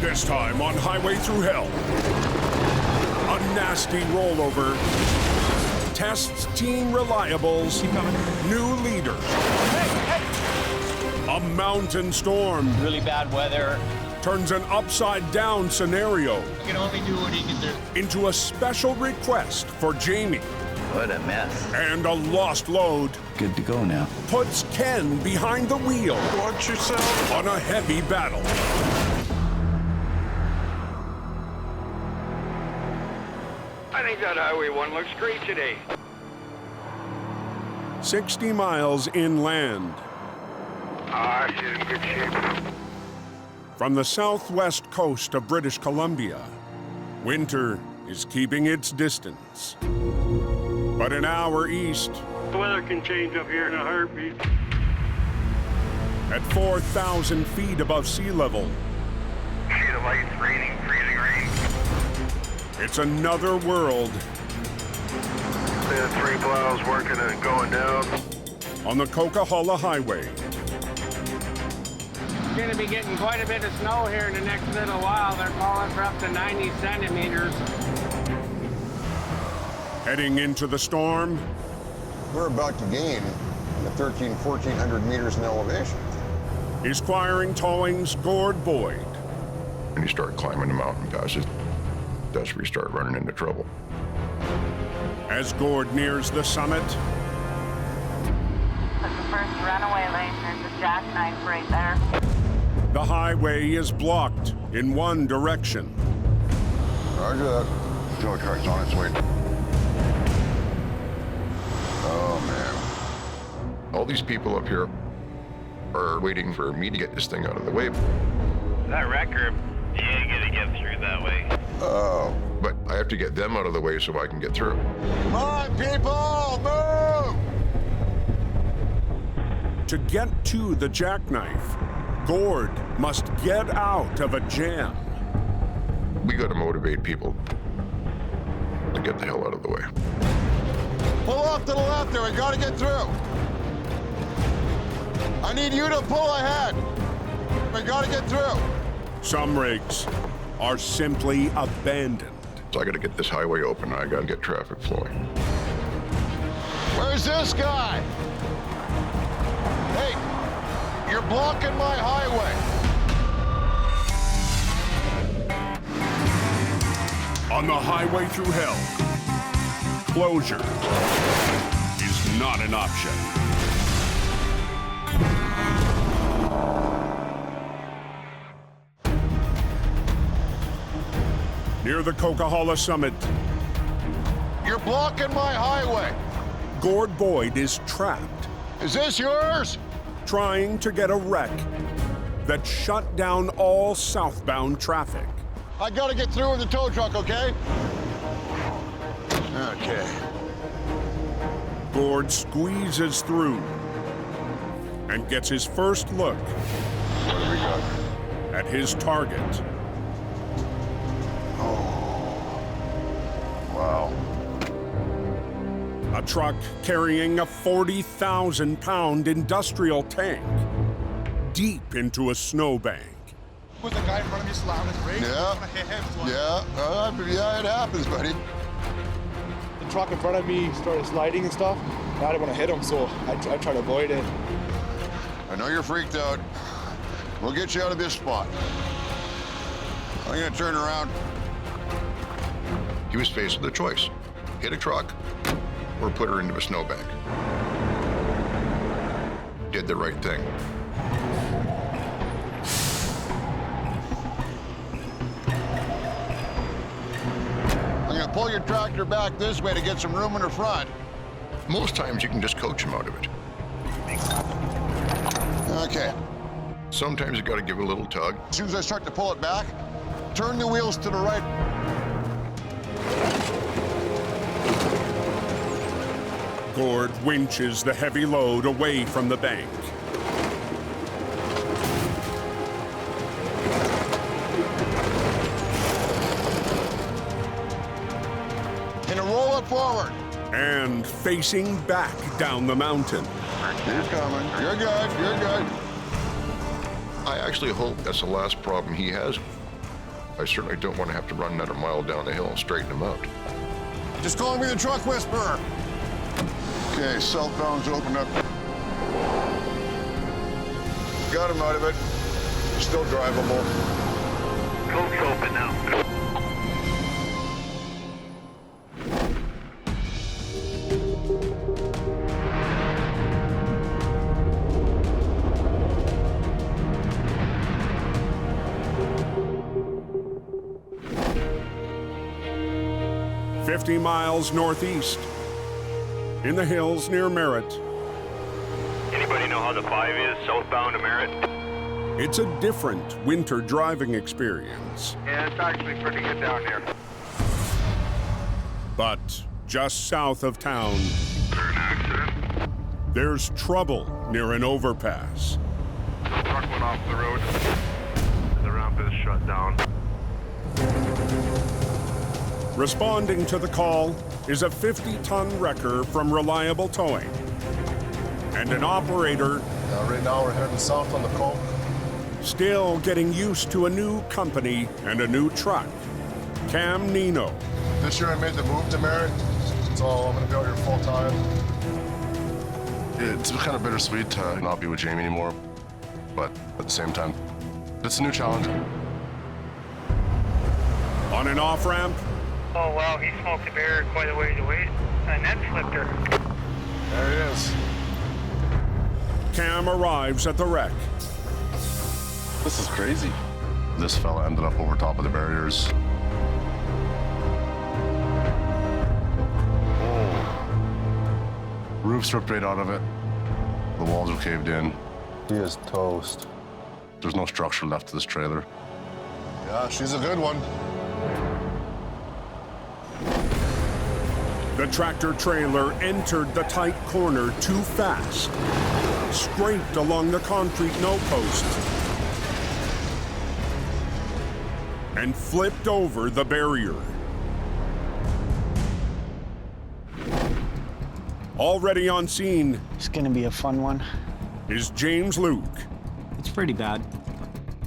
This time on Highway Thru Hell, a nasty rollover tests Team Reliable's new leader. A mountain storm Really bad weather. turns an upside-down scenario He can only do what he can do. into a special request for Jamie. What a mess. And a lost load Good to go now. puts Ken behind the wheel Watch yourself. on a heavy battle. I think that Highway 1 looks great today. 60 miles inland She's in good shape. from the southwest coast of British Columbia. Winter is keeping its distance. But an hour east, The weather can change up here in a heartbeat. at 4,000 feet above sea level, Sheet of ice, raining, freezing rain. it's another world The 3 plows working and going down. on the Coca-Cola Highway. We're going to be getting quite a bit of snow here in the next little while. They're calling for up to 90 centimeters. Heading into the storm, We're about to gain 1,400 meters in elevation. is Squiring Towing's Gord Boyd. When you start climbing the mountain passes, that's where you start running into trouble. As Gord nears the summit, That's the first runaway lane. There's a Jackknifed right there. the highway is blocked in one direction. Roger that. Tow truck's on its way. Oh, man. All these people up here are waiting for me to get this thing out of the way. That wrecker, you ain't gonna get through that way. Oh. But I have to get them out of the way so I can get through. Come on, people, move! To get to the Jackknife, Gord must get out of a jam. We got to motivate people to get the hell out of the way. Pull off to the left there. We got to get through. I need you to pull ahead. We got to get through. Some rigs are simply abandoned. So I got to get this highway open. I got to get traffic flowing. Where's this guy? Hey, you're blocking my highway. On the Highway Thru Hell, closure is not an option. Near the Coca-Cola summit, You're blocking my highway. Gord Boyd is trapped, Is this yours? trying to get a wreck that shut down all southbound traffic. I got to get through with the tow truck, okay? Okay. Gord squeezes through and gets his first look What do we got? at his target. Wow. A truck carrying a 40,000-pound industrial tank deep into a snowbank. Was the guy in front of me slamming his brakes? Yeah. Yeah, it happens, buddy. The truck in front of me started sliding and stuff. I didn't want to hit him, so I tried to avoid it. I know you're freaked out. We'll get you out of this spot. I'm gonna turn around. He was faced with a choice. Hit a truck or put her into a snowbank. Did the right thing. I'm gonna pull your tractor back this way to get some room in the front. Most times you can just coach him out of it. Okay. Sometimes you got to give it a little tug. As soon as I start to pull it back, turn the wheels to the right. Gord winches the heavy load away from the bank. And roll it forward. And facing back down the mountain. He's coming. You're good. You're good. I actually hope that's the last problem he has I certainly don't want to have to run another mile down the hill and straighten him out. Just calling me the truck whisperer. Okay, southbound's open up. Got him out of it. Still drivable. Coke's open now. 50 miles northeast, in the hills near Merritt. Anybody know how the 5 is southbound to Merritt? It's a different winter driving experience. Yeah, it's actually pretty good down here. But just south of town, An accident. there's trouble near an overpass. The truck went off the road. The ramp is shut down. Responding to the call is a 50-ton wrecker from Reliable Towing and an operator Right now we're heading south on the Coke. still getting used to a new company and a new truck. Cam Nino. This year I made the move to Merritt, so I'm gonna be out here full time. It's kind of bittersweet to not be with Jamie anymore, but at the same time, it's a new challenge. On an off-ramp, Oh wow, he smoked a bear quite a ways away. And then flipped her. There he is. Cam arrives at the wreck. This is crazy. This fella ended up over top of the barriers. Roof ripped right out of it. The walls are caved in. He is toast. There's no structure left to this trailer. Yeah, she's a good one. The tractor trailer entered the tight corner too fast, scraped along the concrete no-post, and flipped over the barrier. Already on scene It's gonna be a fun one. is James Luke. It's pretty bad.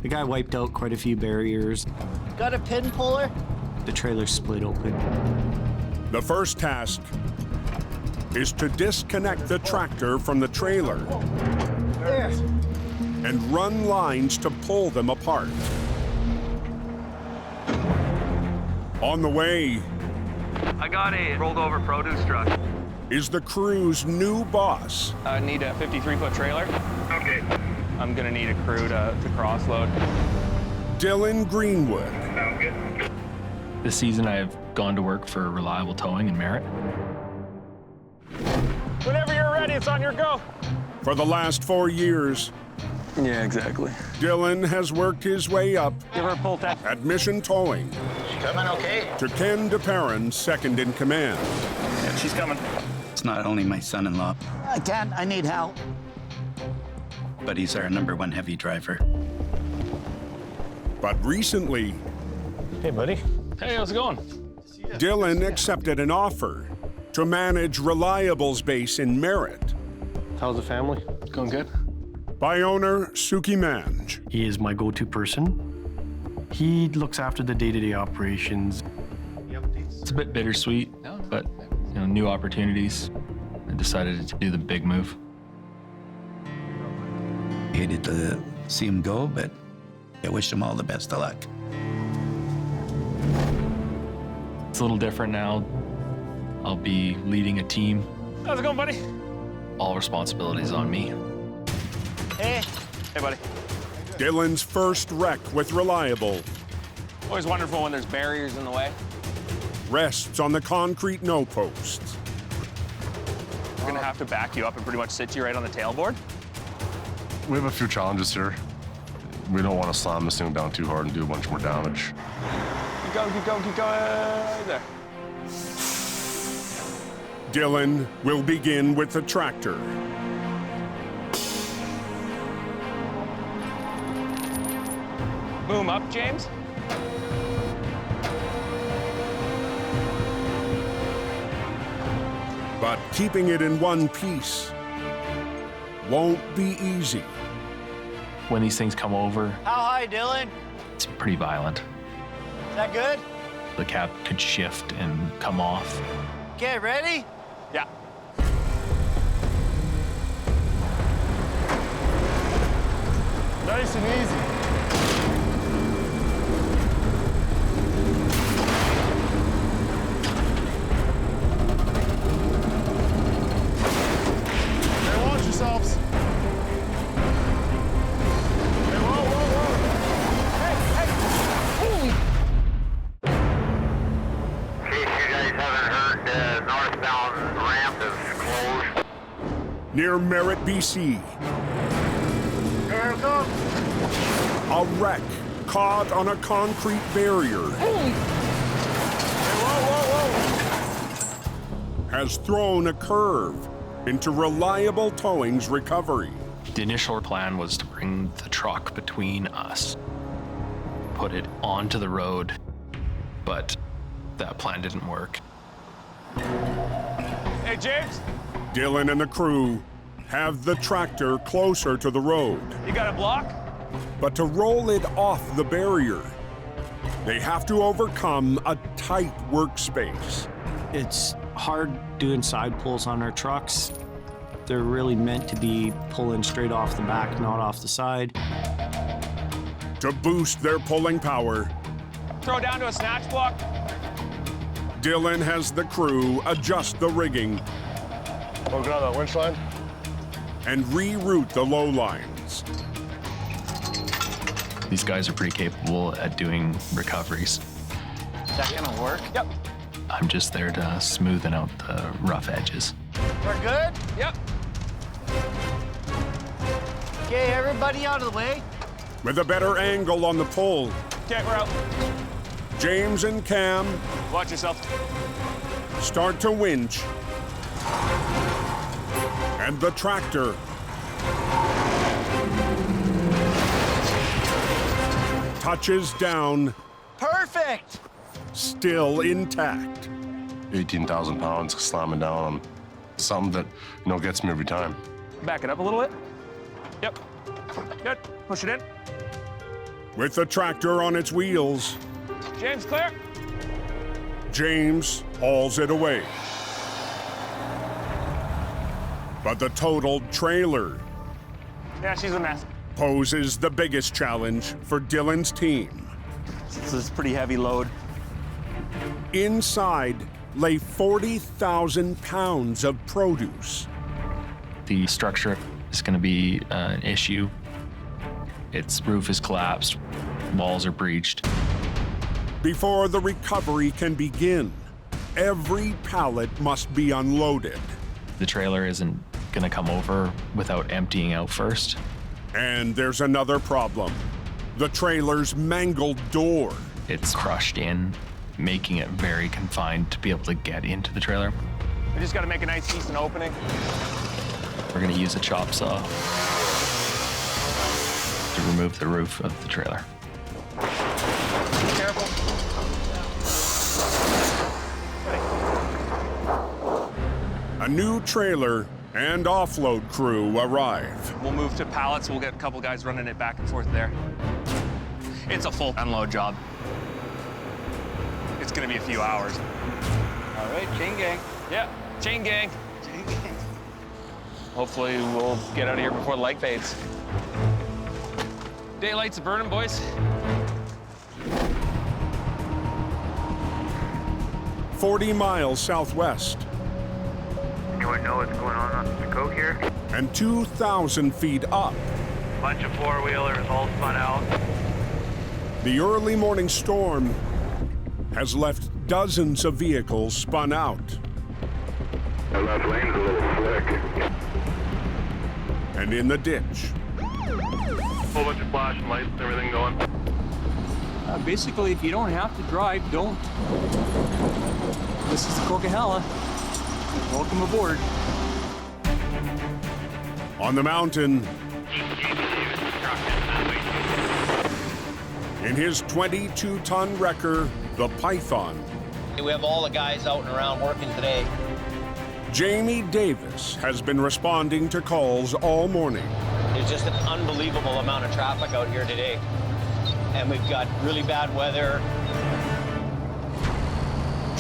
The guy wiped out quite a few barriers. Got a pin puller? The trailer split open. The first task is to disconnect the tractor from the trailer and run lines to pull them apart. On the way I got a rolled over produce truck. is the crew's new boss, I need a 53-foot trailer. Okay. I'm gonna need a crew to cross load. Dylan Greenwood. Sounds good. This season, I have gone to work for Reliable Towing in Merritt. Whenever you're ready, it's on your go. For the last 4 years, Yeah, exactly. Dylan has worked his way up Give her a pull tech. at Mission Towing She coming okay? to Ken DeParron's second in command. Yeah, she's coming. It's not only my son-in-law, I can't. I need help. but he's our #1 heavy driver. But recently, Hey, buddy. Hey, how's it going? Dylan accepted an offer to manage Reliable's base in Merritt How's the family? Going good. by owner Suki Manj. He is my go-to person. He looks after the day-to-day operations. It's a bit bittersweet, but new opportunities. I decided to do the big move. Hated to see him go, but I wish him all the best of luck. It's a little different now. I'll be leading a team. How's it going, buddy? All responsibilities on me. Hey. Hey, buddy. Dylan's first wreck with Reliable Always wonderful when there's barriers in the way. rests on the concrete no-posts. We're gonna have to back you up and pretty much sit you right on the tailboard. We have a few challenges here. We don't want to slam this thing down too hard and do a bunch more damage. Keep going, keep going, keep going. Right there. Dylan will begin with the tractor. Boom up, James. But keeping it in one piece won't be easy. When these things come over, How high, Dylan? it's pretty violent. Is that good? The cab could shift and come off. Okay, ready? Yeah. Nice and easy. Hey, watch yourselves. Hey, whoa, whoa, whoa. Hey, hey. In case you guys haven't heard, the northbound ramp is closed. Near Merritt, BC. Here it comes. A wreck caught on a concrete barrier Hey, whoa, whoa, has thrown a curve into Reliable Towing's recovery. The initial plan was to bring the truck between us, put it onto the road, but that plan didn't work. Hey, James, Dylan and the crew have the tractor closer to the road, you got a block? but to roll it off the barrier, they have to overcome a tight workspace. It's hard doing side pulls on our trucks. They're really meant to be pulling straight off the back, not off the side. To boost their pulling power, Throw down to a snatch block. Dylan has the crew adjust the rigging Oh, get on that winch line. and reroute the low lines. These guys are pretty capable at doing recoveries. Is that gonna work? Yep. I'm just there to smoothen out the rough edges. We're good? Yep. Okay, everybody out of the way. With a better angle on the pull, Okay, we're out. James and Cam Watch yourself. start to winch, and the tractor touches down, Perfect. still intact. 18,000 pounds slamming down on something that, gets me every time. Back it up a little bit. Yep. Good. Push it in. With the tractor on its wheels, James, clear. James hauls it away. But the totaled trailer Yeah, she's a mess. poses the biggest challenge for Dylan's team. This is a pretty heavy load. Inside lay 40,000 pounds of produce. The structure is going to be an issue. Its roof is collapsed, walls are breached. Before the recovery can begin, every pallet must be unloaded. The trailer isn't going to come over without emptying out first. And there's another problem. The trailer's mangled door. It's crushed in, making it very confined to be able to get into the trailer. We just got to make a nice, decent opening. We're going to use a chop saw to remove the roof of the trailer. Be careful. A new trailer and offload crew arrive. We'll move to pallets. We'll get a couple guys running it back and forth there. It's a full unload job. It's going to be a few hours. All right, chain gang. Yeah, chain gang. Chain gang. Hopefully we'll get out of here before the light fades. Daylight's burning, boys. 40 miles southwest Anyone know what's going on the coke here? and 2,000 feet up. Bunch of four-wheelers all spun out. The early morning storm has left dozens of vehicles spun out. The left lane's a little slick. And in the ditch. Whole bunch of flashing lights and everything going. Basically, if you don't have to drive, don't. This is the Coquihalla. Welcome aboard. On the mountain, in his 22-ton wrecker, the Python, We have all the guys out and around working today. Jamie Davis has been responding to calls all morning. There's just an unbelievable amount of traffic out here today. And we've got really bad weather.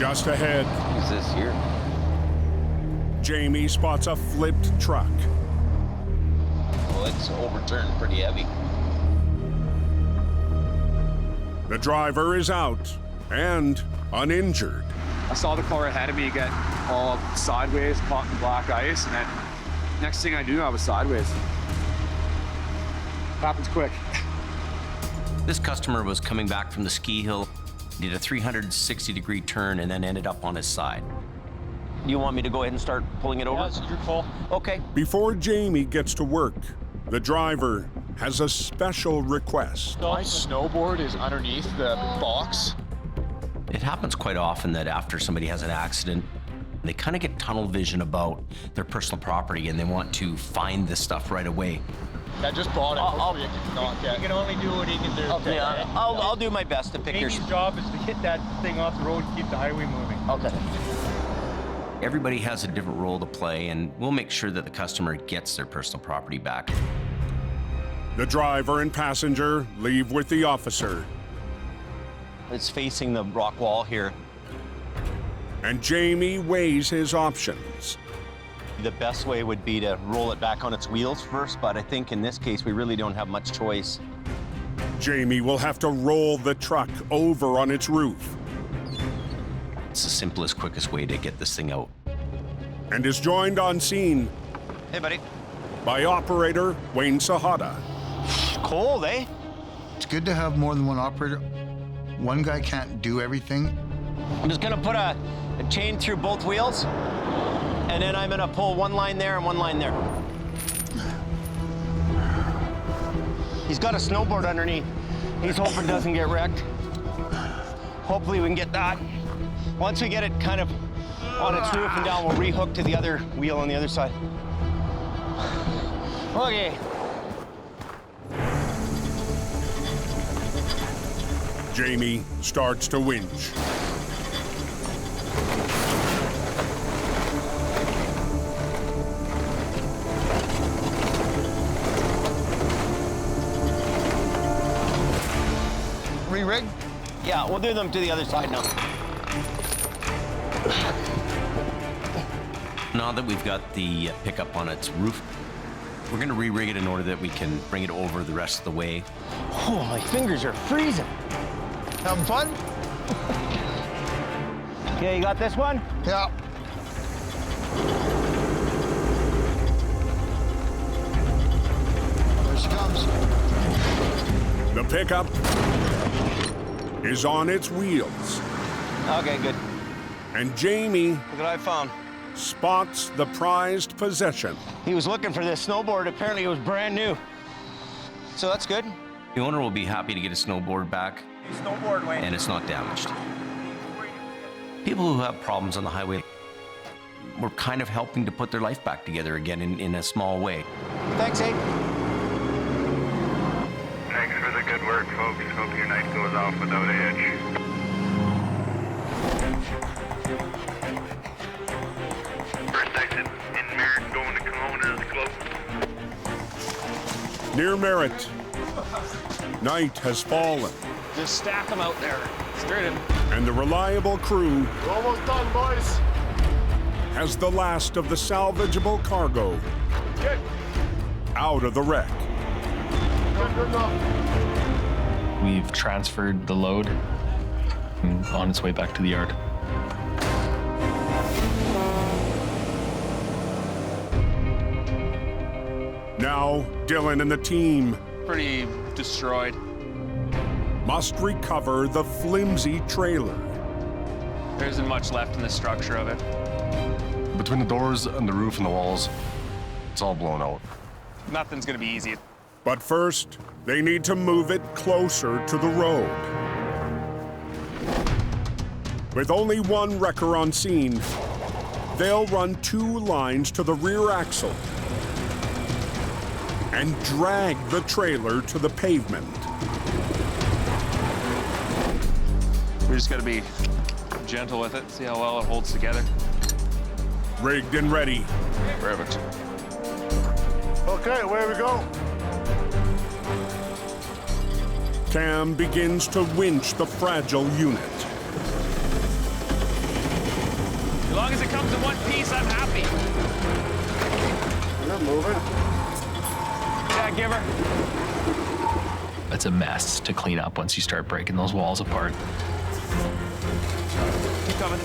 Just ahead, Who's this here? Jamie spots a flipped truck. Well, it's overturned pretty heavy. The driver is out and uninjured. I saw the car ahead of me get all sideways, caught in black ice, and then next thing I knew, I was sideways. Happens quick. This customer was coming back from the ski hill, did a 360-degree turn, and then ended up on his side. You want me to go ahead and start pulling it over? Yeah, it's your call. Okay. Before Jamie gets to work, the driver has a special request. My snowboard is underneath the box. It happens quite often that after somebody has an accident, they kind of get tunnel vision about their personal property and they want to find this stuff right away. I just bought it. You can only do what he can do. Okay, I'll do my best to pick your... Jamie's job is to get that thing off the road and keep the highway moving. Okay. Everybody has a different role to play, and we'll make sure that the customer gets their personal property back. The driver and passenger leave with the officer. It's facing the rock wall here. And Jamie weighs his options. The best way would be to roll it back on its wheels first, but I think in this case, we really don't have much choice. Jamie will have to roll the truck over on its roof. It's the simplest, quickest way to get this thing out. And is joined on scene Hey, buddy. by operator Wayne Sahada. Cold, eh? It's good to have more than one operator. One guy can't do everything. I'm just gonna put a chain through both wheels, and then I'm gonna pull one line there and one line there. He's got a snowboard underneath. He's hoping it doesn't get wrecked. Hopefully we can get that. Once we get it kind of on its roof and down, we'll rehook to the other wheel on the other side. Okay. Jamie starts to winch. Re-rig? Yeah, we'll do them to the other side now. Now that we've got the pickup on its roof, we're gonna re-rig it in order that we can bring it over the rest of the way. Oh, my fingers are freezing. Having fun? Okay, you got this one? Yeah. There she comes. The pickup is on its wheels. Okay, good. And Jamie Look what I found. spots the prized possession. He was looking for this snowboard. Apparently it was brand new. So that's good. The owner will be happy to get a snowboard back. Snowboard, Wayne. And it's not damaged. People who have problems on the highway, we're kind of helping to put their life back together again in a small way. Thanks, Abe. Thanks for the good work, folks. Hope your night goes off without a hitch. First exit in Merritt going to Kelowna is close. Near Merritt, night has fallen. Just stack them out there. Straight in. And the reliable crew We're almost done, boys. has the last of the salvageable cargo Good. out of the wreck. Good enough. We've transferred the load and on its way back to the yard. Now, Dylan and the team Pretty destroyed. must recover the flimsy trailer. There isn't much left in the structure of it. Between the doors and the roof and the walls, it's all blown out. Nothing's gonna be easy. But first, they need to move it closer to the road. With only one wrecker on scene, they'll run 2 lines to the rear axle and drag the trailer to the pavement. We just gotta be gentle with it, see how well it holds together. Rigged and ready. Perfect. Okay, away we go. Cam begins to winch the fragile unit. As long as it comes in one piece, I'm happy. We're moving. Yeah, give her. It's a mess to clean up once you start breaking those walls apart. Keep coming.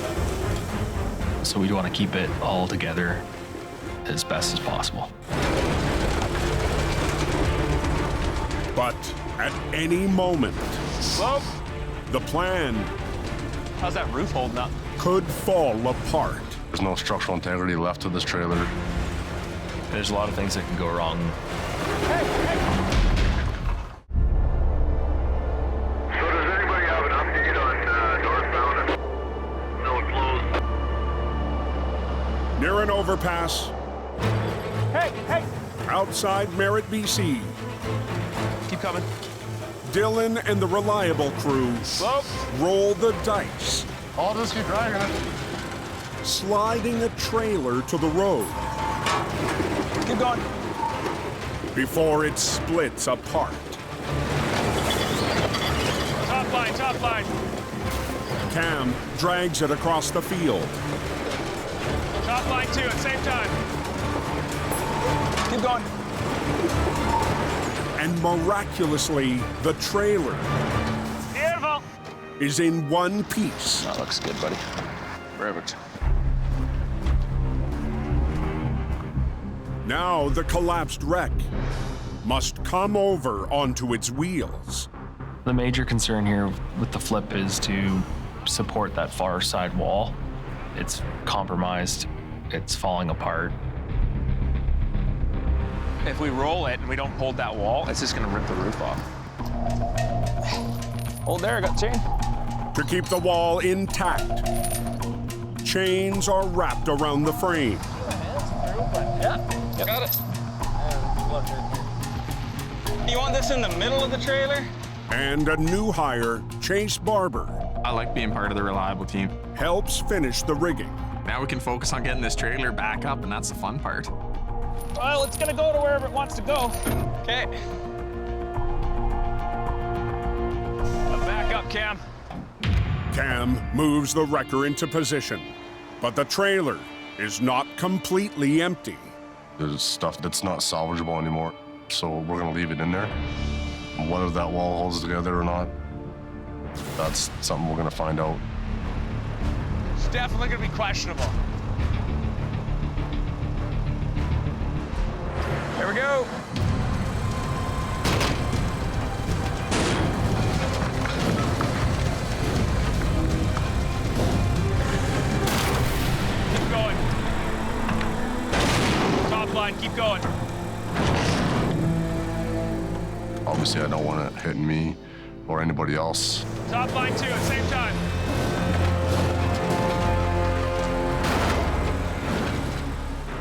So we want to keep it all together as best as possible. But at any moment, Whoa. the plan How's that roof holding up? could fall apart. There's no structural integrity left to this trailer. There's a lot of things that can go wrong. So does anybody have an update on northbound and still closed? Near an overpass, Hey, hey! outside Merritt, BC, Keep coming. Dylan and the Reliable crew Whoa. roll the dice, I'll just keep dragging it. sliding a trailer to the road Keep going. before it splits apart. Top line, top line. Cam drags it across the field. Top line too at the same time. Keep going. And miraculously, the trailer Beautiful. is in one piece. That looks good, buddy. Perfect. Now the collapsed wreck must come over onto its wheels. The major concern here with the flip is to support that far side wall. It's compromised, it's falling apart. If we roll it and we don't hold that wall, it's just gonna rip the roof off. Hold there, I got chain. To keep the wall intact, chains are wrapped around the frame. Yeah, got it. You want this in the middle of the trailer? And a new hire, Chase Barber, I like being part of the Reliable team. helps finish the rigging. Now we can focus on getting this trailer back up, and that's the fun part. Well, it's gonna go to wherever it wants to go. Okay. Back up, Cam. Cam moves the wrecker into position, but the trailer is not completely empty. There's stuff that's not salvageable anymore, so we're gonna leave it in there. And whether that wall holds together or not, that's something we're gonna find out. It's definitely gonna be questionable. Here we go. Keep going. Top line, keep going. Obviously, I don't want it hitting me or anybody else. Top line too at the same time.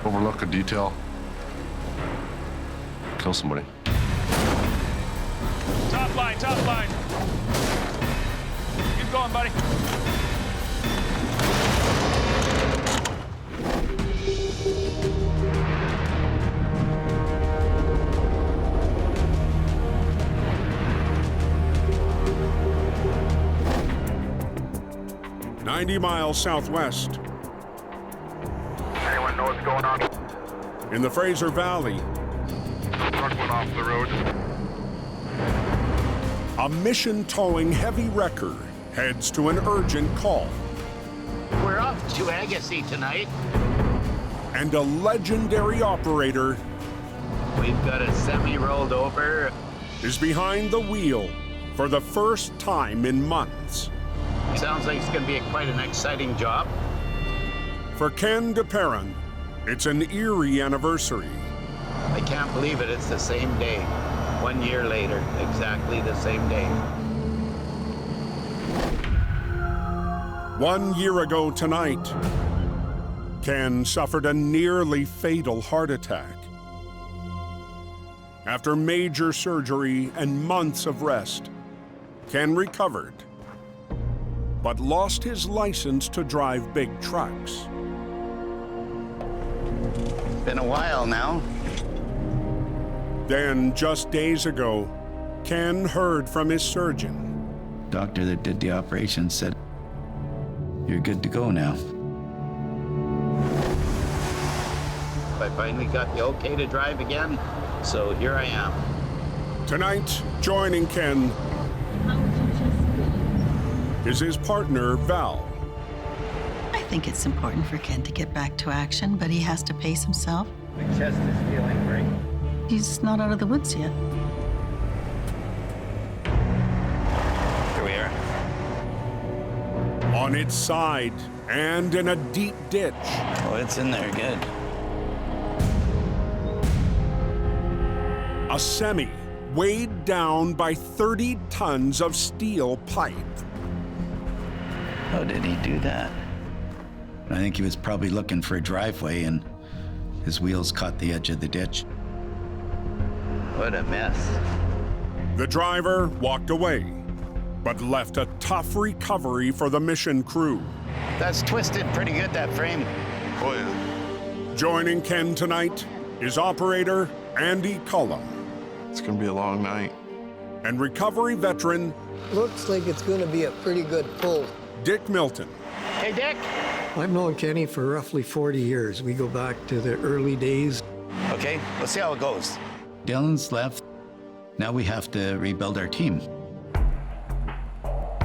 Overlook a detail. Kill somebody. Top line, top line. Keep going, buddy. "90 miles southwest, Anyone know what's going on? in the Fraser Valley, Truck went off the road. a mission-towing heavy wrecker heads to an urgent call. We're off to Agassiz tonight. And a legendary operator We've got a semi rolled over. is behind the wheel for the first time in months. Sounds like it's going to be quite an exciting job. For Ken DePerrin, it's an eerie anniversary. I can't believe it. It's the same day. 1 year later, exactly the same day. 1 year ago tonight, Ken suffered a nearly fatal heart attack. After major surgery and months of rest, Ken recovered, but lost his license to drive big trucks. Been a while now. Then, just days ago, Ken heard from his surgeon. Doctor that did the operation said, "You're good to go now." I finally got the okay to drive again, so here I am. Tonight, joining Ken is his partner, Val. I think it's important for Ken to get back to action, but he has to pace himself. My chest is feeling great. He's not out of the woods yet. Here we are. On its side and in a deep ditch. Oh, it's in there, good. A semi weighed down by 30 tons of steel pipe. How did he do that? I think he was probably looking for a driveway and his wheels caught the edge of the ditch. What a mess. The driver walked away, but left a tough recovery for the mission crew. That's twisted pretty good, that frame. Oh, yeah. Joining Ken tonight is operator Andy Cullum. It's gonna be a long night. And recovery veteran Looks like it's gonna be a pretty good pull. Dick Milton. Hey, Dick. I've known Kenny for roughly 40 years. We go back to the early days. Okay, let's see how it goes. Dylan's left. Now we have to rebuild our team.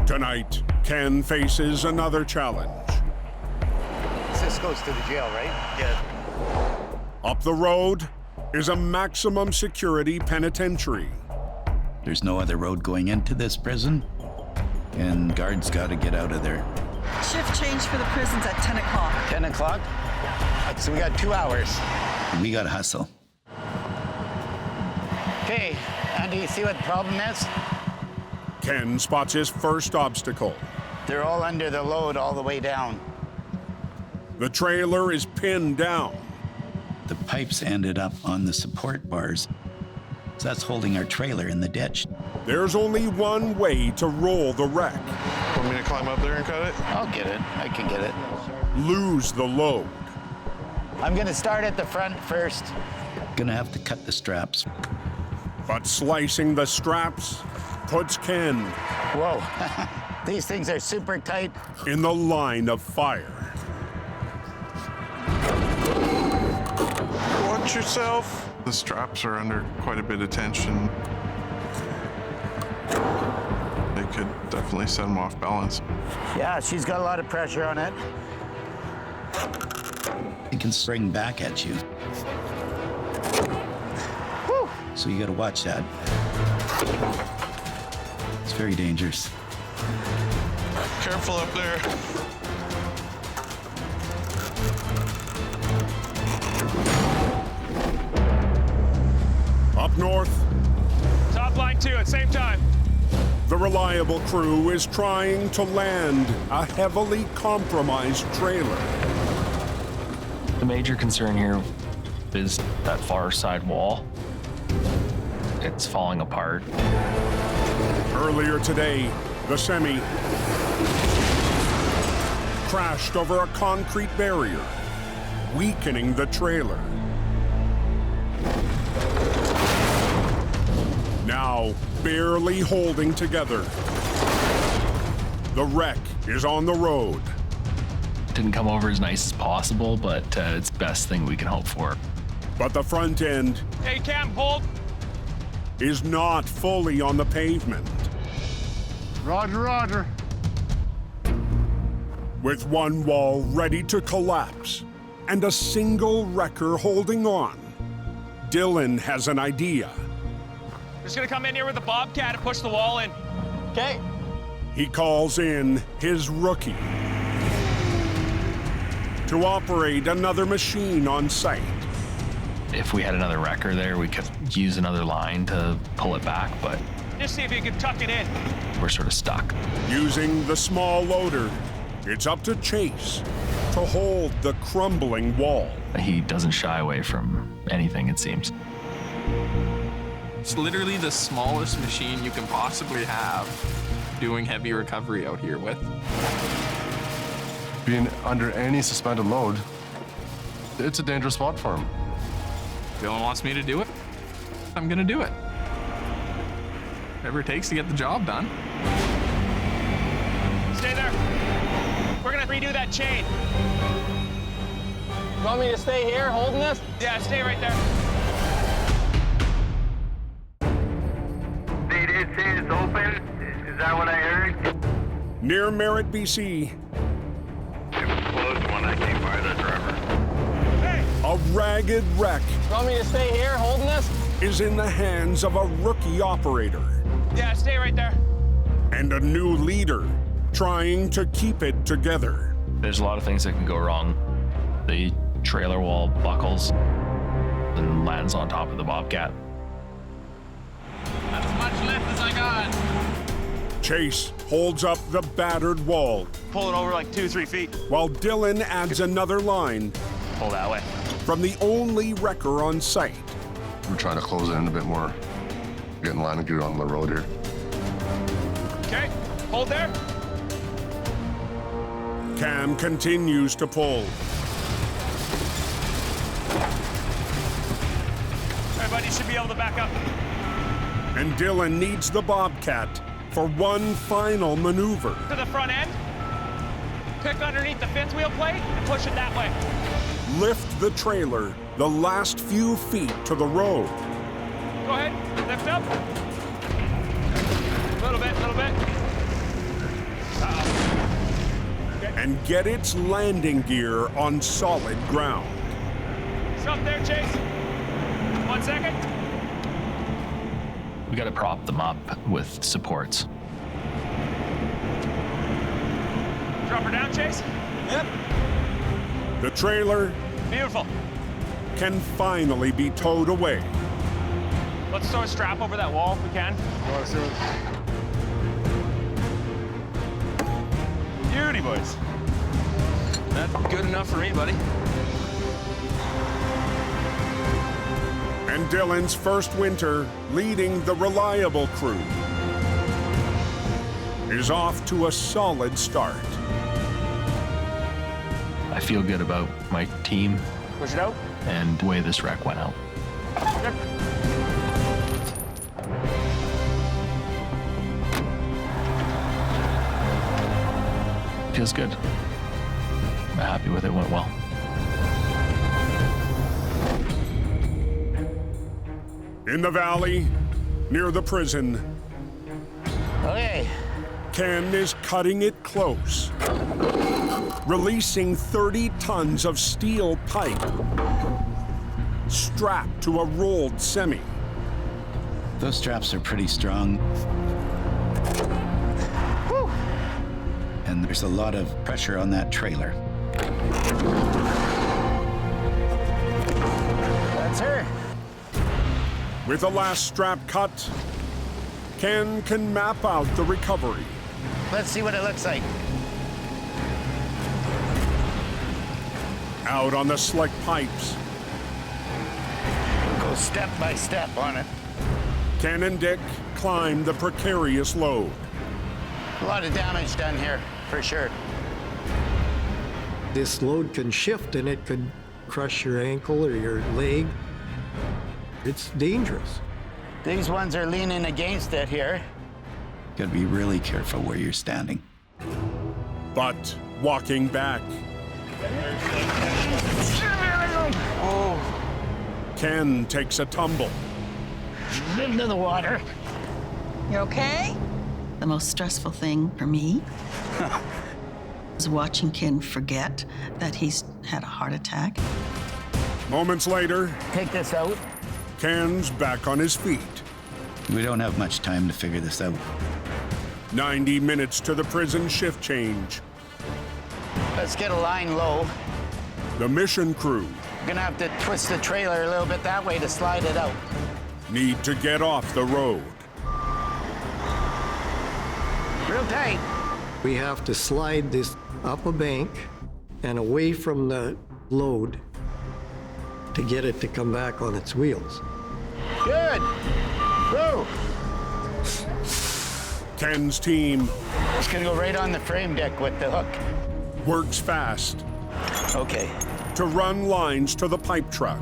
Tonight, Ken faces another challenge. This goes to the jail, right? Yeah. Up the road is a maximum security penitentiary. There's no other road going into this prison, and guards got to get out of there. Shift change for the prisons at 10 o'clock. 10 o'clock? So we got 2 hours. We got to hustle. Okay, Andy, you see what the problem is? Ken spots his first obstacle. They're all under the load all the way down. The trailer is pinned down. The pipes ended up on the support bars. So that's holding our trailer in the ditch. There's only one way to roll the wreck. Want me to climb up there and cut it? I'll get it. I can get it. Lose the load. I'm gonna start at the front first. Gonna have to cut the straps. But slicing the straps puts Ken Whoa. These things are super tight. in the line of fire. Watch yourself. The straps are under quite a bit of tension. They could definitely set them off balance. Yeah, she's got a lot of pressure on it. It can spring back at you. Whew. So you got to watch that. It's very dangerous. Careful up there. Up north, Top line 2 at same time. the reliable crew is trying to land a heavily compromised trailer. The major concern here is that far side wall. It's falling apart. Earlier today, the semi crashed over a concrete barrier, weakening the trailer. Now, barely holding together, the wreck is on the road. Didn't come over as nice as possible, but it's the best thing we can hope for. But the front end Hey, Cam, hold. is not fully on the pavement. Roger, roger. With one wall ready to collapse and a single wrecker holding on, Dylan has an idea. Just gonna come in here with a bobcat and push the wall in. Okay. He calls in his rookie to operate another machine on site. If we had another wrecker there, we could use another line to pull it back, but Just see if you can tuck it in. we're sort of stuck. Using the small loader, it's up to Chase to hold the crumbling wall. He doesn't shy away from anything, it seems. It's literally the smallest machine you can possibly have doing heavy recovery out here with. Being under any suspended load, it's a dangerous spot for him. Dylan wants me to do it, I'm gonna do it. Whatever it takes to get the job done. Stay there. We're gonna redo that chain. You want me to stay here holding this? Yeah, stay right there. They did say it's open. Is that what I heard? Near Merritt, BC, It was close when I came by the driver. a ragged wreck You want me to stay here holding this? is in the hands of a rookie operator Yeah, stay right there. and a new leader trying to keep it together. There's a lot of things that can go wrong. The trailer wall buckles and lands on top of the Bobcat. That's as much lift as I got. Chase holds up the battered wall Pull it over like 2-3 feet. while Dylan adds another line Pull that way. from the only wrecker on site. We're trying to close it in a bit more, get in line and get it on the road here. Okay, hold there. Cam continues to pull. Everybody should be able to back up. And Dylan needs the Bobcat for one final maneuver. To the front end. Pick underneath the fifth wheel plate and push it that way. Lift the trailer the last few feet to the road. Go ahead, lift up. Little bit. And get its landing gear on solid ground. Stop there, Chase. 1 second. We got to prop them up with supports. Drop her down, Chase. Yep. The trailer Beautiful. can finally be towed away. Let's throw a strap over that wall if we can. Beauty, boys. That's good enough for me, buddy. And Dylan's first winter leading the reliable crew is off to a solid start. I feel good about my team Push it out. and the way this wreck went out. Yep. Feels good. I'm happy with it. Went well. In the valley, near the prison, Okay. Ken is cutting it close, releasing 30 tons of steel pipe strapped to a rolled semi. Those straps are pretty strong. And there's a lot of pressure on that trailer. That's her. With the last strap cut, Ken can map out the recovery. Let's see what it looks like. Out on the slick pipes, Go step by step on it. Ken and Dick climb the precarious load. A lot of damage done here, for sure. This load can shift and it could crush your ankle or your leg. It's dangerous. These ones are leaning against it here. Gotta be really careful where you're standing. But walking back, Ken takes a tumble. Into the water. You okay? The most stressful thing for me is watching Ken forget that he's had a heart attack. Moments later, take this out. Ken's back on his feet. We don't have much time to figure this out. 90 minutes to the prison shift change. Let's get a line low. The mission crew We're gonna have to twist the trailer a little bit that way to slide it out. need to get off the road. Real tight. We have to slide this up a bank and away from the load to get it to come back on its wheels. Good. Whoa. Ken's team It's gonna go right on the frame deck with the hook. works fast Okay. to run lines to the pipe truck.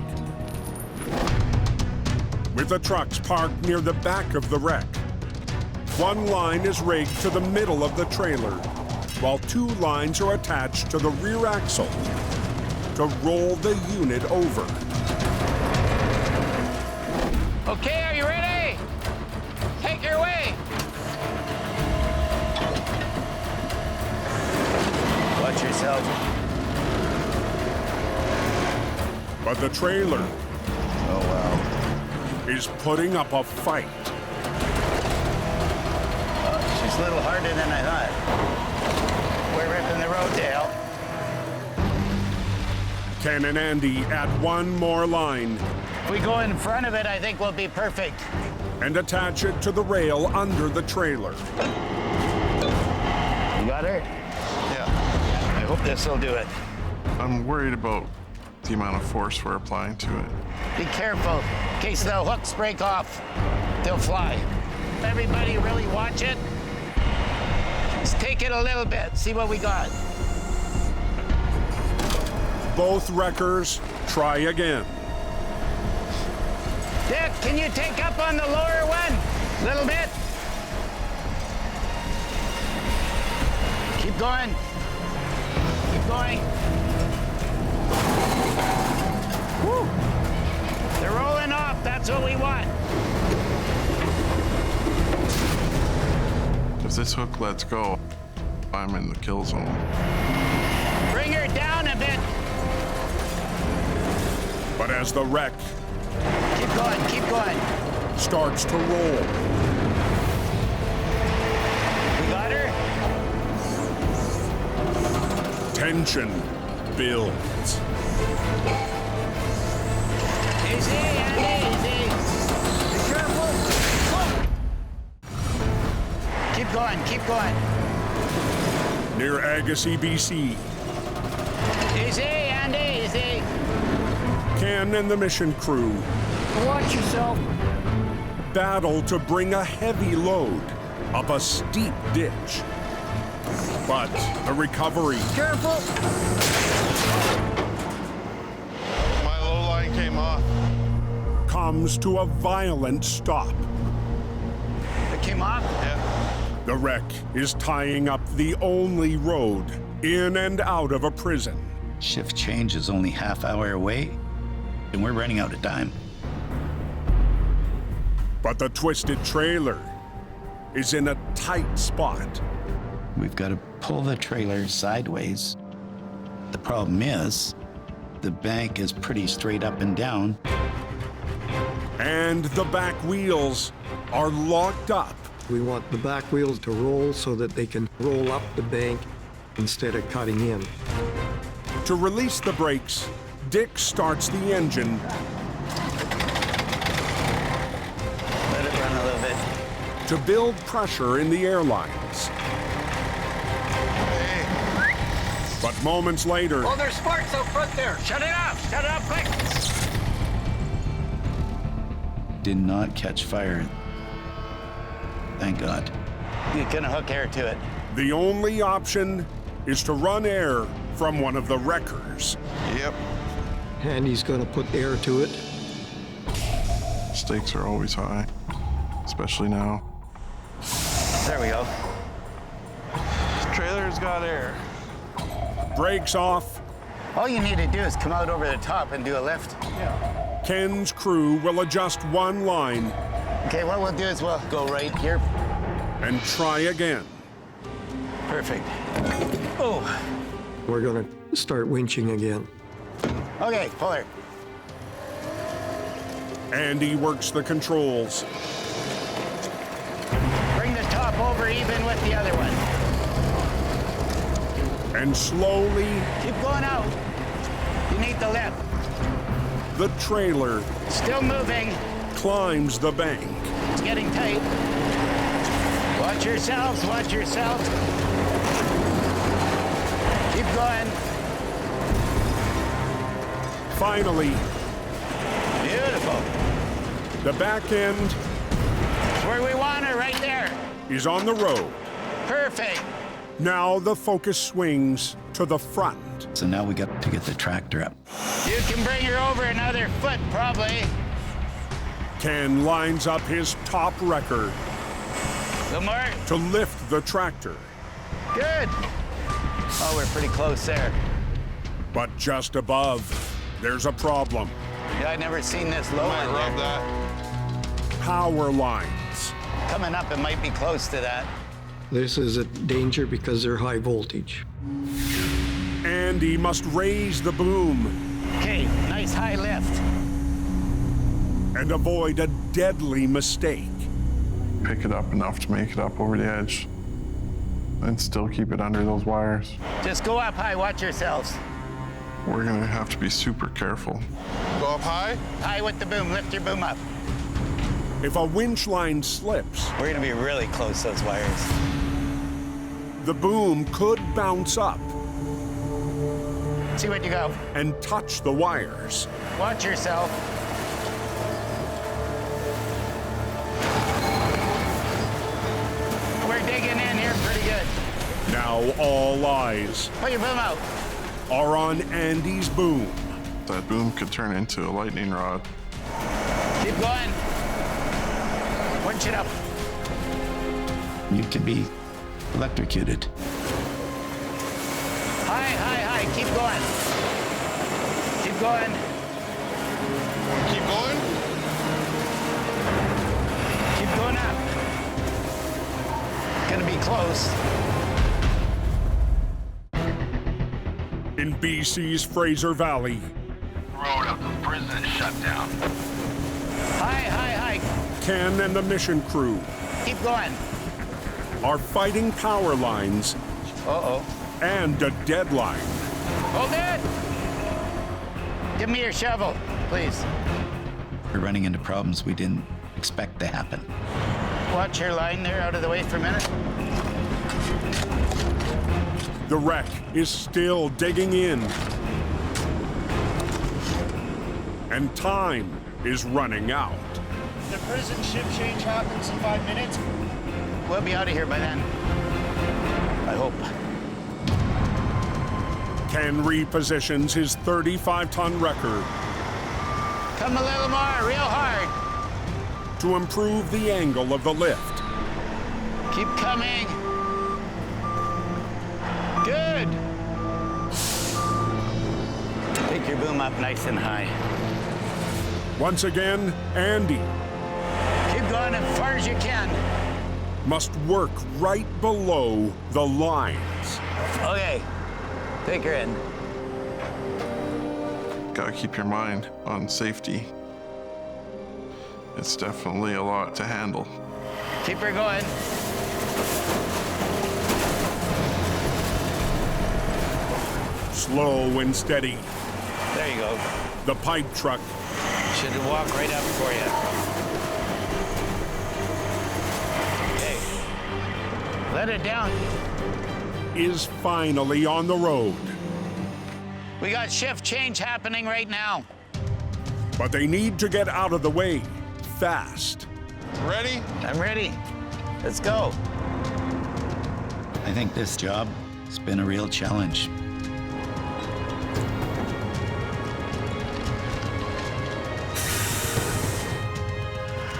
With the trucks parked near the back of the wreck, one line is rigged to the middle of the trailer, while two lines are attached to the rear axle to roll the unit over. Okay, are you ready? Take your way. Watch yourself. But the trailer, oh wow, is putting up a fight. She's a little harder than I thought. We're ripping the road, Dale. Ken and Andy add one more line. If we go in front of it, I think we'll be perfect. And attach it to the rail under the trailer. You got her? Yeah. I hope this will do it. I'm worried about the amount of force we're applying to it. Be careful, in case the hooks break off. They'll fly. Everybody really watch it. Just take it a little bit, see what we got. Both wreckers try again. Dick, can you take up on the lower one? A little bit. Keep going. Keep going. Woo! They're rolling off, that's what we want. If this hook lets go, I'm in the kill zone. Bring her down a bit. But as the wreck keep going. Starts to roll. We got her? Tension builds. Easy, Andy, easy. Be careful. Keep going, keep going. Near Agassiz, BC. Easy, Andy, easy. Ken and the mission crew Watch yourself. battle to bring a heavy load up a steep ditch. But the recovery Careful. My low line came off. comes to a violent stop. It came off? Yeah. The wreck is tying up the only road in and out of a prison. Shift change is only half-hour away, and we're running out of time. But the twisted trailer is in a tight spot. We've got to pull the trailer sideways. The problem is, the bank is pretty straight up and down. And the back wheels are locked up. We want the back wheels to roll so that they can roll up the bank instead of cutting in. To release the brakes, Dick starts the engine. Let it run a little bit. To build pressure in the airlines. But moments later, Oh, there's sparks out front there. Shut it off. Shut it off quick. Did not catch fire. Thank God. You can hook air to it. the only option is to run air from one of the wreckers. Yep. Andy's gonna put air to it. Stakes are always high, especially now. There we go. Trailer's got air. Brakes off. All you need to do is come out over the top and do a lift. Yeah. Ken's crew will adjust one line. Okay, what we'll do is we'll go right here. And try again. Perfect. Oh. We're gonna start winching again. Okay, pull her. Andy works the controls. Bring the top over even with the other one. And slowly... Keep going out. You need the lift. The trailer... Still moving. ...climbs the bank. It's getting tight. Watch yourselves, watch yourselves. Keep going. Finally... Beautiful. The back end... It's where we want her, right there. ...is on the road. Perfect. Now the focus swings to the front. So now we got to get the tractor up. You can bring her over another foot, probably. Ken lines up his top wrecker. Lamar. To lift the tractor. Good. Oh, we're pretty close there. But just above, there's a problem. Yeah, I've never seen this low in there. that. Power lines. Coming up, it might be close to that. This is a danger because they're high voltage. Andy must raise the boom. Okay, nice high lift. And avoid a deadly mistake. Pick it up enough to make it up over the edge and still keep it under those wires. Just go up high, watch yourselves. We're gonna have to be super careful. Go up high? High with the boom, lift your boom up. If a winch line slips, We're gonna be really close to those wires. the boom could bounce up See what you go. and touch the wires. Watch yourself. We're digging in here pretty good. Now all eyes Put your boom out. are on Andy's boom. That boom could turn into a lightning rod. Keep going. Winch it up. You could be electrocuted. High, high, high. Keep going. Keep going. Keep going? Keep going up. Gonna be close. In BC's Fraser Valley, Road up to prison shut down. High, high, high. Ken and the mission crew Keep going. are fighting power lines Uh-oh. and a deadline. Hold it. Give me your shovel, please. We're running into problems we didn't expect to happen. Watch your line there out of the way for a minute. The wreck is still digging in. And time is running out. The prison ship change happens in 5 minutes. We'll be out of here by then. I hope. Ken repositions his 35-ton record Come a little more, real hard. to improve the angle of the lift. Keep coming. Good. Pick your boom up nice and high. Once again, Andy Keep going as far as you can. must work right below the lines. Okay. Take her in. Gotta keep your mind on safety. It's definitely a lot to handle. Keep her going. Slow and steady. There you go. The pipe truck Should walk right up for you. Okay. Let it down. is finally on the road. We got shift change happening right now. But they need to get out of the way fast. Ready? I'm ready. Let's go. I think this job has been a real challenge.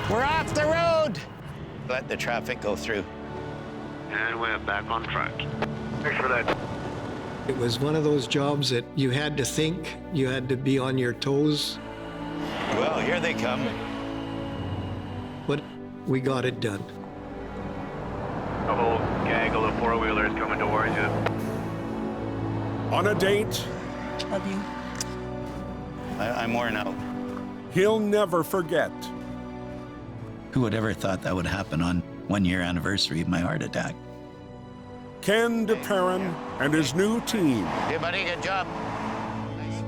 We're off the road. Let the traffic go through. And we're back on track. Thanks for that. It was one of those jobs that you had to think, you had to be on your toes, Well, here they come. but we got it done. A whole gaggle of four-wheelers coming towards you. On a date Love you. I'm worn out. he'll never forget. Who would ever thought that would happen on 1 year anniversary of my heart attack? Ken DePerrin and his new team Hey, buddy, good job.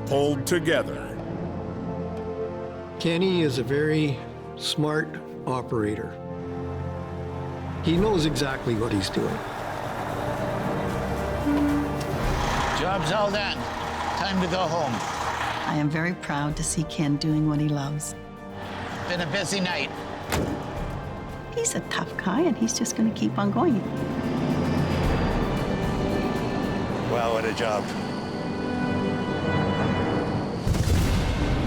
pulled together. Kenny is a very smart operator. He knows exactly what he's doing. Job's all done. Time to go home. I am very proud to see Ken doing what he loves. Been a busy night. He's a tough guy, and he's just going to keep on going. Wow, what a job.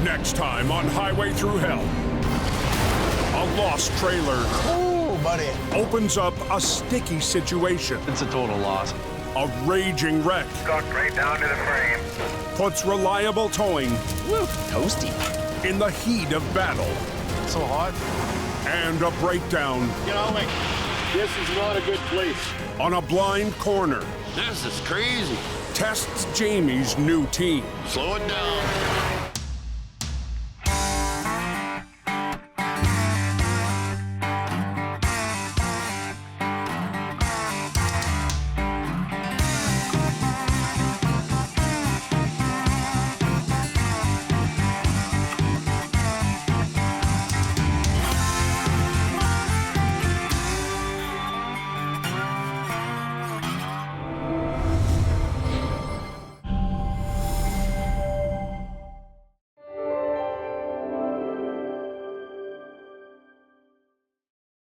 Next time on Highway Thru Hell, a lost trailer Ooh, buddy. opens up a sticky situation. It's a total loss. A raging wreck Stuck right down to the frame. puts reliable towing Toasty. in the heat of battle. So hot. And a breakdown Get on me. This is not a good place. on a blind corner This is crazy. tests Jamie's new team. Slow it down.